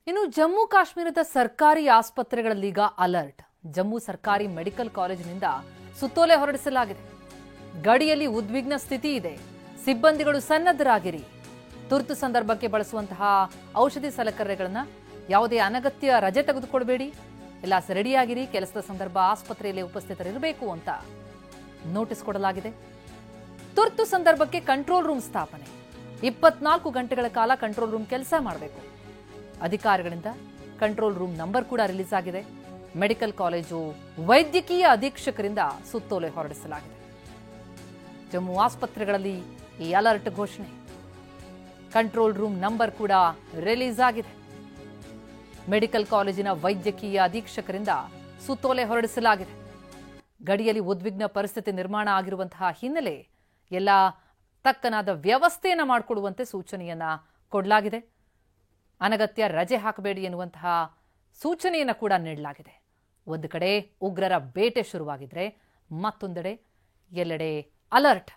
ಇನ್ನು ಜಮ್ಮು ಕಾಶ್ಮೀರದ ಸರ್ಕಾರಿ ಆಸ್ಪತ್ರೆಗಳಲ್ಲೀಗ ಅಲರ್ಟ್. ಜಮ್ಮು ಸರ್ಕಾರಿ ಮೆಡಿಕಲ್ ಕಾಲೇಜಿನಿಂದ ಸುತ್ತೋಲೆ ಹೊರಡಿಸಲಾಗಿದೆ. ಗಡಿಯಲ್ಲಿ ಉದ್ವಿಗ್ನ ಸ್ಥಿತಿ ಇದೆ, ಸಿಬ್ಬಂದಿಗಳು ಸನ್ನದ್ಧರಾಗಿರಿ. ತುರ್ತು ಸಂದರ್ಭಕ್ಕೆ ಬಳಸುವಂತಹ ಔಷಧಿ ಸಲಕರಣೆಗಳನ್ನು ಯಾವುದೇ ಅನಗತ್ಯ ರಜೆ ತೆಗೆದುಕೊಳ್ಬೇಡಿ, ಎಲ್ಲ ರೆಡಿಯಾಗಿರಿ, ಕೆಲಸದ ಸಂದರ್ಭ ಆಸ್ಪತ್ರೆಯಲ್ಲಿ ಉಪಸ್ಥಿತರಿರಬೇಕು ಅಂತ ನೋಟಿಸ್ ಕೊಡಲಾಗಿದೆ. ತುರ್ತು ಸಂದರ್ಭಕ್ಕೆ ಕಂಟ್ರೋಲ್ ರೂಮ್ ಸ್ಥಾಪನೆ, 24 ಗಂಟೆಗಳ ಕಾಲ ಕಂಟ್ರೋಲ್ ರೂಮ್ ಕೆಲಸ ಮಾಡಬೇಕು. ಅಧಿಕಾರಿಗಳಿಂದ ಕಂಟ್ರೋಲ್ ರೂಮ್ ನಂಬರ್ ಕೂಡ ರಿಲೀಸ್ ಆಗಿದೆ. ಮೆಡಿಕಲ್ ಕಾಲೇಜು ವೈದ್ಯಕೀಯ ಅಧೀಕ್ಷಕರಿಂದ ಸುತ್ತೋಲೆ ಹೊರಡಿಸಲಾಗಿದೆ. ಜಮ್ಮು ಆಸ್ಪತ್ರೆಗಳಲ್ಲಿ ಈ ಅಲರ್ಟ್ ಘೋಷಣೆ, ಕಂಟ್ರೋಲ್ ರೂಮ್ ನಂಬರ್ ಕೂಡ ರಿಲೀಸ್ ಆಗಿದೆ. ಮೆಡಿಕಲ್ ಕಾಲೇಜಿನ ವೈದ್ಯಕೀಯ ಅಧೀಕ್ಷಕರಿಂದ ಸುತ್ತೋಲೆ ಹೊರಡಿಸಲಾಗಿದೆ. ಗಡಿಯಲ್ಲಿ ಉದ್ವಿಗ್ನ ಪರಿಸ್ಥಿತಿ ನಿರ್ಮಾಣ ಆಗಿರುವಂತಹ ಹಿನ್ನೆಲೆ ಎಲ್ಲ ತಕ್ಕನಾದ ವ್ಯವಸ್ಥೆಯನ್ನು ಮಾಡಿಕೊಡುವಂತೆ ಸೂಚನೆಯನ್ನ ಕೊಡಲಾಗಿದೆ. ಅನಗತ್ಯ ರಜೆ ಹಾಕಬೇಡಿ ಎನ್ನುವಂತಹ ಸೂಚನೆಯನ್ನು ಕೂಡ ನೀಡಲಾಗಿದೆ. ಒಂದು ಕಡೆ ಉಗ್ರರ ಬೇಟೆ ಶುರುವಾಗಿದ್ರೆ ಮತ್ತೊಂದೆಡೆ ಎಲ್ಲೆಡೆ ಅಲರ್ಟ್.